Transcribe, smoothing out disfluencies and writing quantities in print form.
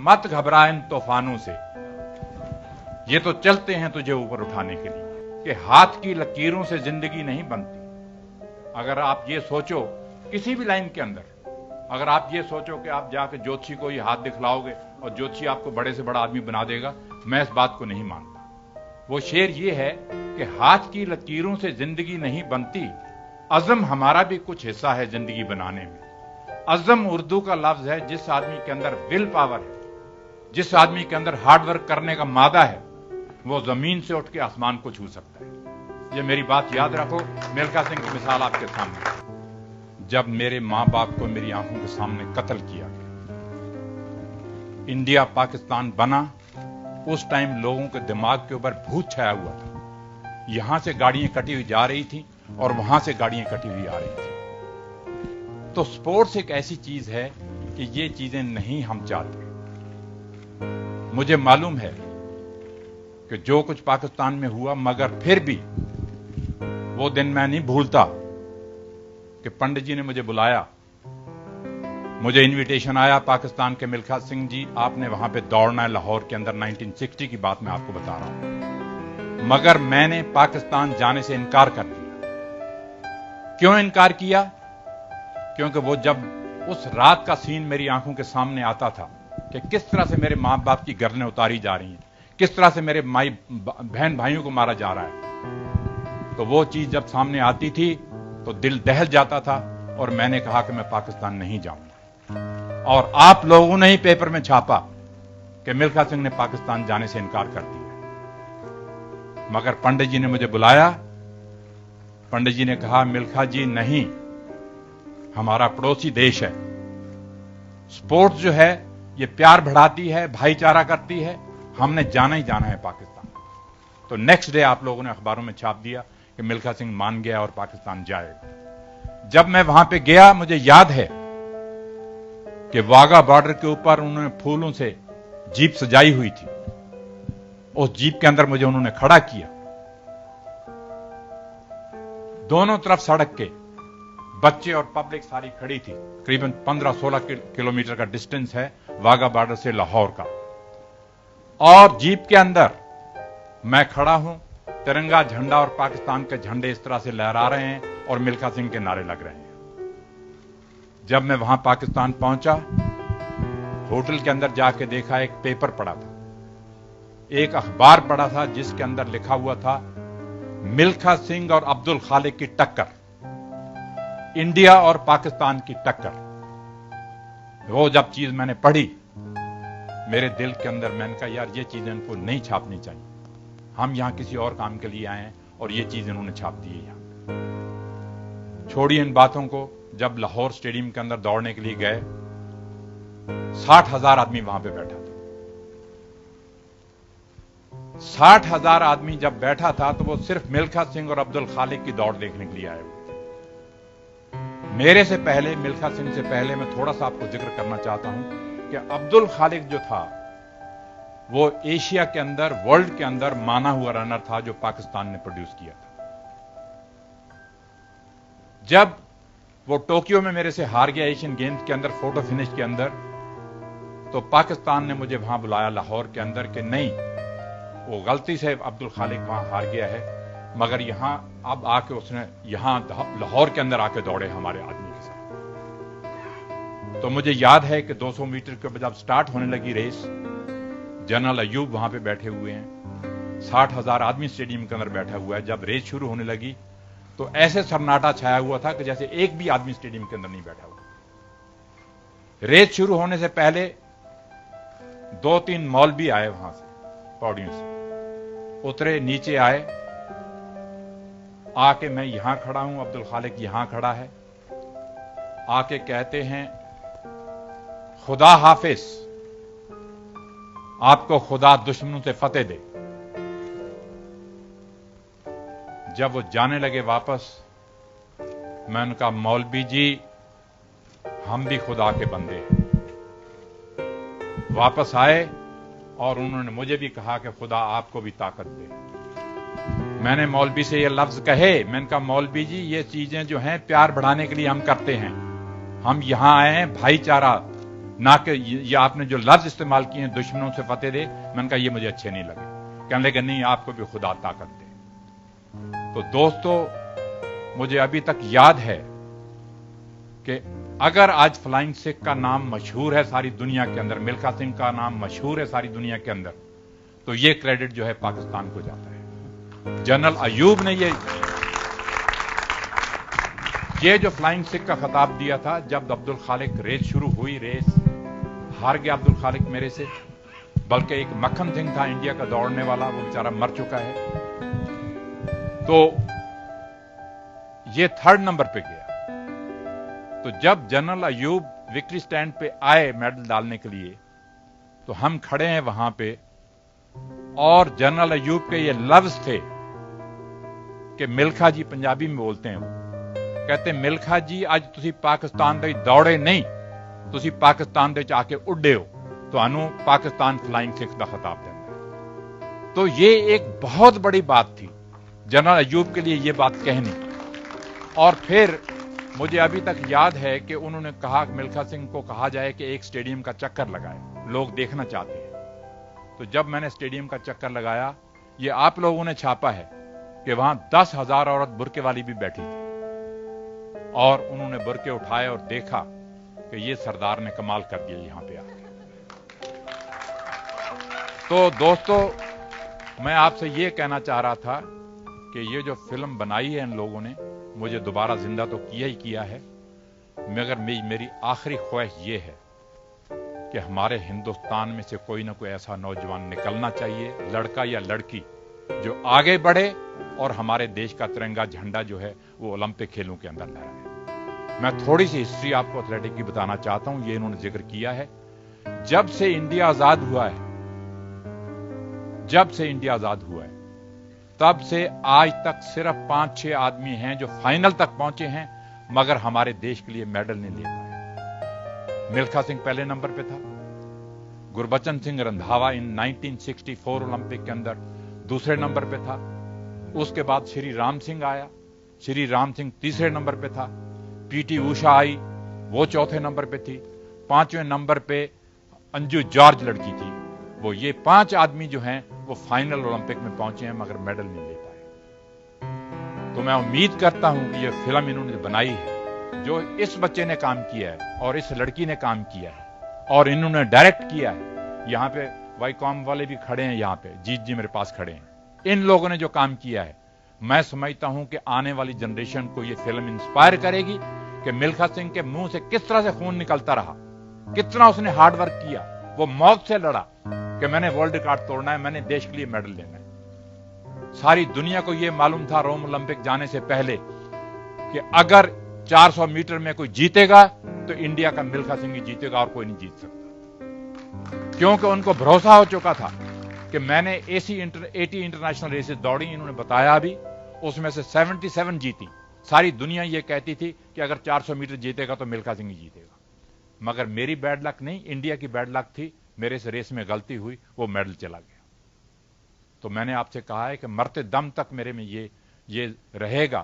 मत घबरा इन तूफानों से, ये तो चलते हैं तुझे ऊपर उठाने के लिए। कि हाथ की लकीरों से जिंदगी नहीं बनती। अगर आप ये सोचो किसी भी लाइन के अंदर, अगर आप ये सोचो कि आप जाके ज्योतिषी को ये हाथ दिखलाओगे और ज्योतिषी आपको बड़े से बड़ा आदमी बना देगा, मैं इस बात को नहीं मानता। वो शेर ये है कि हाथ की लकीरों से जिंदगी नहीं बनती, अज़म हमारा भी कुछ हिस्सा है जिंदगी बनाने में। अज़म उर्दू का लफ्ज है जिस आदमी के अंदर विल पावर है, जिस आदमी के अंदर हार्डवर्क करने का मादा है, वो जमीन से उठ के आसमान को छू सकता है। ये मेरी बात याद रखो। मिल्खा सिंह की मिसाल आपके सामने। जब मेरे मां बाप को मेरी आंखों के सामने कत्ल किया गया, इंडिया पाकिस्तान बना, उस टाइम लोगों के दिमाग के ऊपर भूत छाया हुआ था। यहां से गाड़ियां कटी हुई जा रही थी और वहां से गाड़ियां कटी हुई आ रही थी। तो स्पोर्ट्स एक ऐसी चीज है कि ये चीजें नहीं हम चाहते। मुझे मालूम है कि जो कुछ पाकिस्तान में हुआ, मगर फिर भी वो दिन मैं नहीं भूलता कि पंडित जी ने मुझे बुलाया, मुझे इनविटेशन आया पाकिस्तान के मिल्खा सिंह जी, आपने वहां पे दौड़ना है लाहौर के अंदर। 1960 की बात मैं आपको बता रहा हूं। मगर मैंने पाकिस्तान जाने से इनकार कर दिया। क्यों इनकार किया? क्योंकि वो जब उस रात का सीन मेरी आंखों के सामने आता था कि किस तरह से मेरे मां बाप की गर्दनें उतारी जा रही हैं, किस तरह से मेरे बहन भाइयों को मारा जा रहा है, तो वो चीज जब सामने आती थी तो दिल दहल जाता था और मैंने कहा कि मैं पाकिस्तान नहीं जाऊंगा। और आप लोगों ने ही पेपर में छापा कि मिल्खा सिंह ने पाकिस्तान जाने से इनकार कर दिया। मगर पंडित जी ने मुझे बुलाया। पंडित जी ने कहा, मिल्खा जी नहीं, हमारा पड़ोसी देश है, स्पोर्ट्स जो है ये प्यार बढ़ाती है, भाईचारा करती है, हमने जाना ही जाना है पाकिस्तान। तो नेक्स्ट डे आप लोगों ने अखबारों में छाप दिया कि मिल्खा सिंह मान गया और पाकिस्तान जाएगा। जब मैं वहां पे गया, मुझे याद है कि वाघा बॉर्डर के ऊपर उन्होंने फूलों से जीप सजाई हुई थी। उस जीप के अंदर मुझे उन्होंने खड़ा किया। दोनों तरफ सड़क के बच्चे और पब्लिक सारी खड़ी थी। करीबन 15-16 किलोमीटर का डिस्टेंस है वाघा बॉर्डर से लाहौर का। और जीप के अंदर मैं खड़ा हूं, तिरंगा झंडा और पाकिस्तान के झंडे इस तरह से लहरा रहे हैं और मिल्खा सिंह के नारे लग रहे हैं। जब मैं वहां पाकिस्तान पहुंचा, होटल के अंदर जाके देखा, एक पेपर पड़ा था, एक अखबार पड़ा था जिसके अंदर लिखा हुआ था मिल्खा सिंह और अब्दुल खालिक की टक्कर, इंडिया और पाकिस्तान की टक्कर। वो जब चीज मैंने पढ़ी, मेरे दिल के अंदर मैंने कहा, यार ये चीजें इनको नहीं छापनी चाहिए। हम यहां किसी और काम के लिए आए हैं और ये चीज इन्होंने छाप दी है यहां। छोड़िए इन बातों को। जब लाहौर स्टेडियम के अंदर दौड़ने के लिए गए, 60,000 आदमी वहां पे बैठा था। 60,000 आदमी जब बैठा था तो वो सिर्फ मिल्खा सिंह और अब्दुल खालिक की दौड़ देखने के लिए आए हुए थे। मेरे से पहले, मिल्खा सिंह से पहले, मैं थोड़ा सा आपको जिक्र करना चाहता हूं कि अब्दुल खालिक जो था वो एशिया के अंदर, वर्ल्ड के अंदर माना हुआ रनर था जो पाकिस्तान ने प्रोड्यूस किया था। जब वो टोक्यो में मेरे से हार गया एशियन गेम्स के अंदर, फोटो फिनिश के अंदर, तो पाकिस्तान ने मुझे वहां बुलाया लाहौर के अंदर कि नहीं, वो गलती से अब्दुल खालिक वहां हार गया है, मगर यहां अब आके उसने यहां लाहौर के अंदर आके दौड़े हमारे आदमी के साथ। तो मुझे याद है कि 200 मीटर के जब स्टार्ट होने लगी रेस, जनरल अयूब वहां पे बैठे हुए हैं, 60,000 आदमी स्टेडियम के अंदर बैठा हुआ है। जब रेस शुरू होने लगी तो ऐसे सन्नाटा छाया हुआ था कि जैसे एक भी आदमी स्टेडियम के अंदर नहीं बैठा हुआ। रेस शुरू होने से पहले 2-3 मौलवी आए वहां से, पौड़ियों से उतरे, नीचे आए, आके मैं यहां खड़ा हूं, अब्दुल खालिक यहां खड़ा है, आके कहते हैं, खुदा हाफिज, आपको खुदा दुश्मनों से फतेह दे। जब वो जाने लगे वापस, मैं उनका, मौलवी जी हम भी खुदा के बंदे हैं। वापस आए और उन्होंने मुझे भी कहा कि खुदा आपको भी ताकत दे। मैंने मौलवी से ये लफ्ज कहे, मैंने कहा मौलवी जी ये चीजें जो हैं प्यार बढ़ाने के लिए हम करते हैं, हम यहां आए हैं भाईचारा نہ کہ یہ آپ نے جو لفظ استعمال کیے ہیں دشمنوں سے فتح دے، میں نے کہا یہ مجھے اچھے نہیں لگے. کہنے لگے نہیں آپ کو بھی خدا طاقت دے. تو دوستو مجھے ابھی تک یاد ہے کہ اگر آج فلائنگ سکھ کا نام مشہور ہے ساری دنیا کے اندر، ملکھا سنگھ کا نام مشہور ہے ساری دنیا کے اندر، تو یہ کریڈٹ جو ہے پاکستان کو جاتا ہے. جنرل ایوب نے یہ جو فلائنگ سکھ کا خطاب دیا تھا جب عبد الخالق ریس شروع ہوئی، ریس ہار گیا عبد الخالق میرے سے، بلکہ ایک مکھن سنگھ تھا انڈیا کا دوڑنے والا، وہ بیچارہ مر چکا ہے. تو یہ 3rd نمبر پہ گیا. تو جب جنرل ایوب وکٹری سٹینڈ پہ آئے میڈل ڈالنے کے لیے تو ہم کھڑے ہیں وہاں پہ، اور جنرل ایوب کے یہ لفظ تھے کہ ملکھا جی، پنجابی میں بولتے ہیں وہ، کہتے ہیں ملکھا جی اج تسی پاکستان دے دوڑے نہیں، تسی پاکستان دے آ کے اڈے ہو، تو انو پاکستان فلائنگ سکھ دا خطاب دینا ہے. تو یہ ایک بہت بڑی بات تھی جنرل ایوب کے لیے یہ بات کہنی. اور پھر مجھے ابھی تک یاد ہے کہ انہوں نے کہا کہ ملکھا سنگھ کو کہا جائے کہ ایک سٹیڈیم کا چکر لگائے، لوگ دیکھنا چاہتے ہیں. تو جب میں نے سٹیڈیم کا چکر لگایا، یہ آپ لوگوں نے چھاپا ہے کہ وہاں 10,000 عورت برقعے والی بھی بیٹھی تھی، اور انہوں نے برقعے اٹھائے اور دیکھا کہ یہ سردار نے کمال کر دیا یہاں پہ آ کے. تو دوستو میں آپ سے یہ کہنا چاہ رہا تھا کہ یہ جو فلم بنائی ہے ان لوگوں نے، مجھے دوبارہ زندہ تو کیا ہی کیا ہے، مگر میری آخری خواہش یہ ہے کہ ہمارے ہندوستان میں سے کوئی نہ کوئی ایسا نوجوان نکلنا چاہیے، لڑکا یا لڑکی، جو آگے بڑھے اور ہمارے دیش کا ترنگا جھنڈا جو ہے وہ اولمپک کھیلوں کے اندر لہرائے. میں تھوڑی سی ہسٹری آپ کو ایتھلیٹک کی بتانا چاہتا ہوں، یہ انہوں نے ذکر کیا ہے. جب سے انڈیا آزاد ہوا ہے، تب سے آج تک صرف 5-6 آدمی ہیں جو فائنل تک پہنچے ہیں، مگر ہمارے دیش کے لیے میڈل نہیں لے پائے. ملکھا سنگھ پہلے نمبر پہ تھا، گربچن سنگھ رندھاوا ان 1964 اولمپک کے اندر دوسرے نمبر پہ تھا. اس کے بعد شری رام سنگھ آیا، شری رام سنگھ تیسرے نمبر پہ تھا. پی ٹی اوشا آئی، وہ چوتھے نمبر پہ تھی. 5ویں نمبر پہ انجو جارج لڑکی تھی. وہ یہ 5 آدمی جو ہیں وہ فائنل اولمپک میں پہنچے ہیں مگر میڈل نہیں لے پائے. تو میں امید کرتا ہوں کہ یہ فلم انہوں نے بنائی ہے، جو اس بچے نے کام کیا ہے اور اس لڑکی نے کام کیا ہے اور انہوں نے ڈائریکٹ کیا ہے. یہاں پہ وائی کام والے بھی کھڑے ہیں، یہاں پہ جیت جی میرے پاس کھڑے ہیں. ان لوگوں نے جو کام کیا ہے، میں سمجھتا ہوں کہ آنے والی جنریشن کو یہ فلم انسپائر کرے گی کہ ملکھا سنگھ کے منہ سے کس طرح سے خون نکلتا رہا، کتنا اس نے ہارڈ ورک کیا، وہ موت سے لڑا کہ میں نے ورلڈ ریکارڈ توڑنا ہے، میں نے دیش کے لیے میڈل لینا ہے. ساری دنیا کو یہ معلوم تھا روم اولمپک جانے سے پہلے کہ اگر 400 میٹر میں کوئی جیتے گا تو انڈیا کا ملکھا سنگھ ہی جیتے گا اور کوئی نہیں جیت سکتا، کیونکہ ان کو بھروسہ ہو چکا تھا کہ میں نے 80 انٹرنیشنل ریسز دوڑی. انہوں نے بتایا بھی، اس میں سے 77 جیتی. ساری دنیا یہ کہتی تھی کہ اگر 400 میٹر جیتے گا تو ملکھا سنگھ ہی جیتے گا. مگر میری بیڈ لک نہیں، انڈیا کی بیڈ لک تھی، میرے سے ریس میں غلطی ہوئی، وہ میڈل چلا گیا. تو میں نے آپ سے کہا ہے کہ مرتے دم تک میرے میں یہ رہے گا